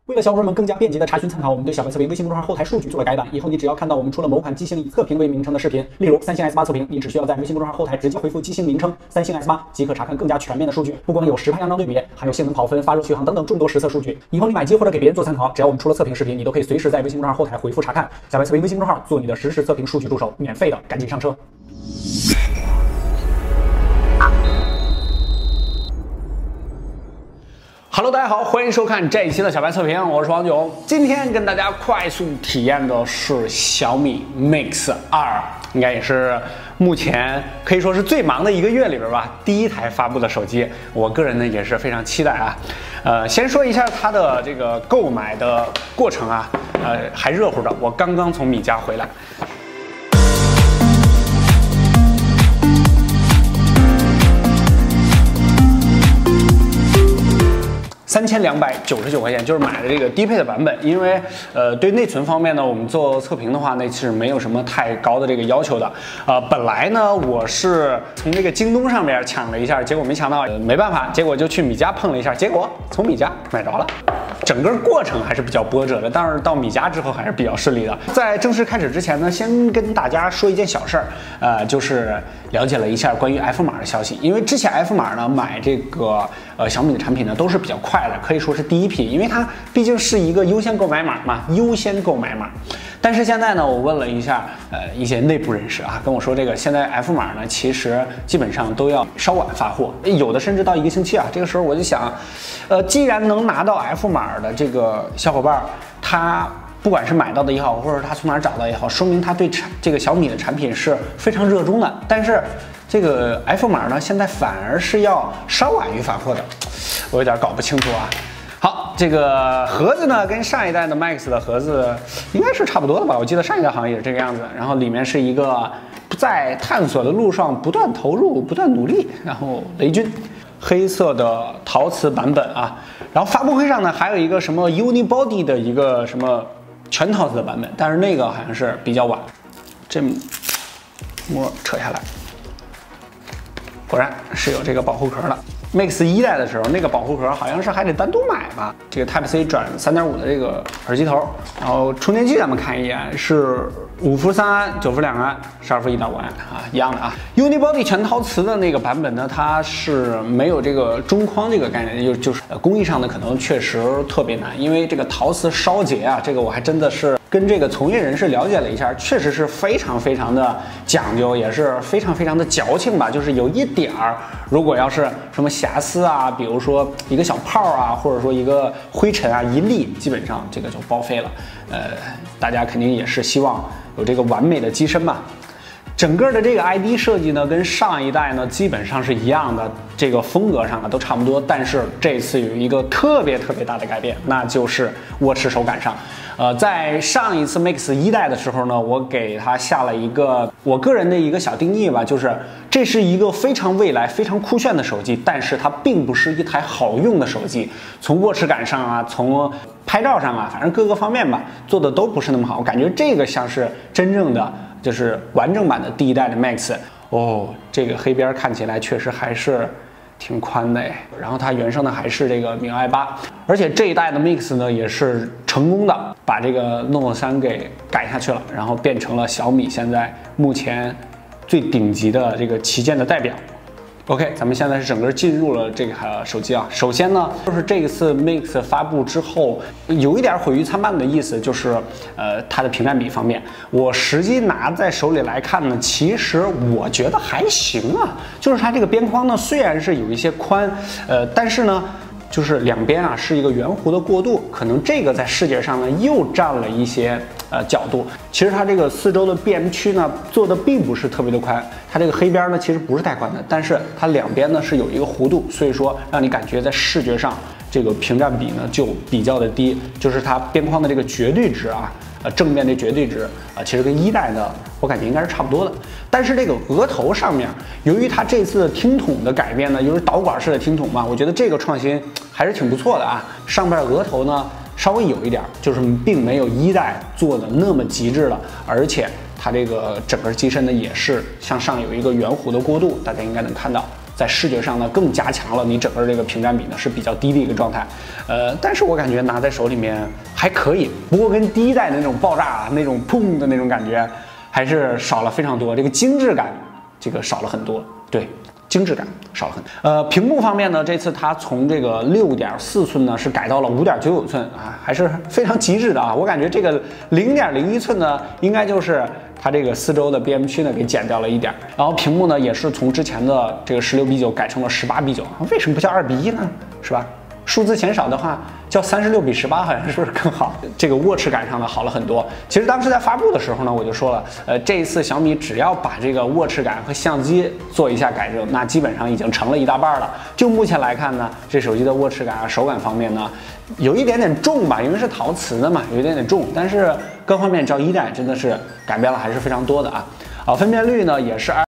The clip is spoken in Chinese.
为了小伙伴们更加便捷的查询参考，我们对小白测评微信公众号后台数据做了改版。以后你只要看到我们出了某款机型以测评为名称的视频，例如三星 S8 测评，你只需要在微信公众号后台直接回复机型名称三星 S8，即可查看更加全面的数据。不光有实拍样张对比，还有性能跑分、发热续航等等众多实测数据。以后你买机或者给别人做参考，只要我们出了测评视频，你都可以随时在微信公众号后台回复查看。小白测评微信公众号做你的实时测评数据助手，免费的，赶紧上车。Hello， 大家好，欢迎收看这一期的小白测评，我是王炯。今天跟大家快速体验的是小米 Mix 2，应该也是目前可以说是最忙的一个月里边吧，第一台发布的手机。我个人呢也是非常期待啊。先说一下它的这个购买的过程啊，还热乎的，我刚刚从米家回来。3299块钱，就是买的这个低配的版本，因为对内存方面呢，我们做测评的话，那是没有什么太高的这个要求的。本来呢，我是从这个京东上面抢了一下，结果没抢到，没办法，结果就去米家碰了一下，结果从米家买着了。整个过程还是比较波折的，但是到米家之后还是比较顺利的。在正式开始之前呢，先跟大家说一件小事儿，就是了解了一下关于 F 码的消息。因为之前 F 码呢买这个小米的产品呢都是比较快的，可以说是第一批，因为它毕竟是一个优先购买码嘛，优先购买码。但是现在呢，我问了一下一些内部人士啊，跟我说这个现在 F 码呢其实基本上都要稍晚发货，有的甚至到1个星期啊。这个时候我就想，既然能拿到 F 码的这个小伙伴，他不管是买到的也好，或者他从哪儿找到也好，说明他对这个小米的产品是非常热衷的。但是这个 F 码呢，现在反而是要稍晚于发货的，我有点搞不清楚啊。好，这个盒子呢，跟上一代的 Max 的盒子应该是差不多的吧？我记得上一代好像也是这个样子。然后里面是一个在探索的路上不断投入、不断努力，然后雷军。黑色的陶瓷版本啊，然后发布会上呢还有一个什么 Unibody 的一个什么全陶瓷的版本，但是那个好像是比较晚，这膜扯下来，果然是有这个保护壳的。Mix 1代的时候，那个保护壳好像是还得单独买吧。这个 Type C 转3.5的这个耳机头，然后充电器咱们看一眼，是5伏3安、9伏2安、12伏1.5安啊，一样的啊。Unibody 全陶瓷的那个版本呢，它是没有这个中框这个概念，就是工艺上呢可能确实特别难，因为这个陶瓷烧结啊，这个我还真的是跟这个从业人士了解了一下，确实是非常非常的讲究，也是非常非常的矫情吧。就是有一点儿，如果要是什么瑕疵啊，比如说一个小泡啊，或者说一个灰尘啊一粒，基本上这个就报废了。大家肯定也是希望有这个完美的机身嘛。整个的这个 ID 设计呢，跟上一代呢基本上是一样的，这个风格上呢都差不多。但是这次有一个特别大的改变，那就是握持手感上。在上一次 Mix 1代的时候呢，我给它下了一个我个人的一个小定义吧，就是这是一个非常未来、非常酷炫的手机，但是它并不是一台好用的手机。从握持感上啊，从拍照上啊，反正各个方面吧，做的都不是那么好。我感觉这个像是真正的就是完整版的第一代的 Max 哦，这个黑边看起来确实还是挺宽的哎。然后它原生的还是这个MIUI 8，而且这一代的 Mix 呢也是成功的把这个 Note 3给改下去了，然后变成了小米现在目前最顶级的这个旗舰的代表。OK， 咱们现在是整个进入了这个手机啊。首先呢，就是这次 Mix 发布之后，有一点毁誉参半的意思，就是它的屏占比方面，我实际拿在手里来看呢，其实我觉得还行啊。就是它这个边框呢，虽然是有一些宽，但是呢，就是两边啊是一个圆弧的过渡，可能这个在视觉上呢又占了一些角度。其实它这个四周的边区呢做的并不是特别的宽，它这个黑边呢其实不是太宽的，但是它两边呢是有一个弧度，所以说让你感觉在视觉上这个屏占比呢就比较的低，就是它边框的这个绝对值啊。正面的绝对值其实跟1代的我感觉应该是差不多的。但是这个额头上面，由于它这次听筒的改变呢，就是导管式的听筒嘛，我觉得这个创新还是挺不错的啊。上边额头呢稍微有一点，就是并没有1代做的那么极致了，而且它这个整个机身呢也是向上有一个圆弧的过渡，大家应该能看到。在视觉上呢更加强了你整个这个屏占比呢是比较低的一个状态。但是我感觉拿在手里面还可以，不过跟第一代的那种爆炸啊、那种砰的那种感觉还是少了非常多，这个精致感这个少了很多，对。精致感少了很多。屏幕方面呢，这次它从这个6.4寸呢是改到了5.99寸啊，还是非常极致的啊。我感觉这个0.01寸呢，应该就是它这个四周的边区呢给减掉了一点，然后屏幕呢也是从之前的这个16:9改成了18:9，为什么不叫2:1呢？是吧？数字减少的话，叫36:18，好像是不是更好？这个握持感上呢好了很多。其实当时在发布的时候呢，我就说了，这一次小米只要把这个握持感和相机做一下改正，那基本上已经成了一大半了。就目前来看呢，这手机的握持感啊、手感方面呢，有一点点重吧，因为是陶瓷的嘛，有一点点重。但是各方面照一代真的是改变了还是非常多的啊。分辨率呢也是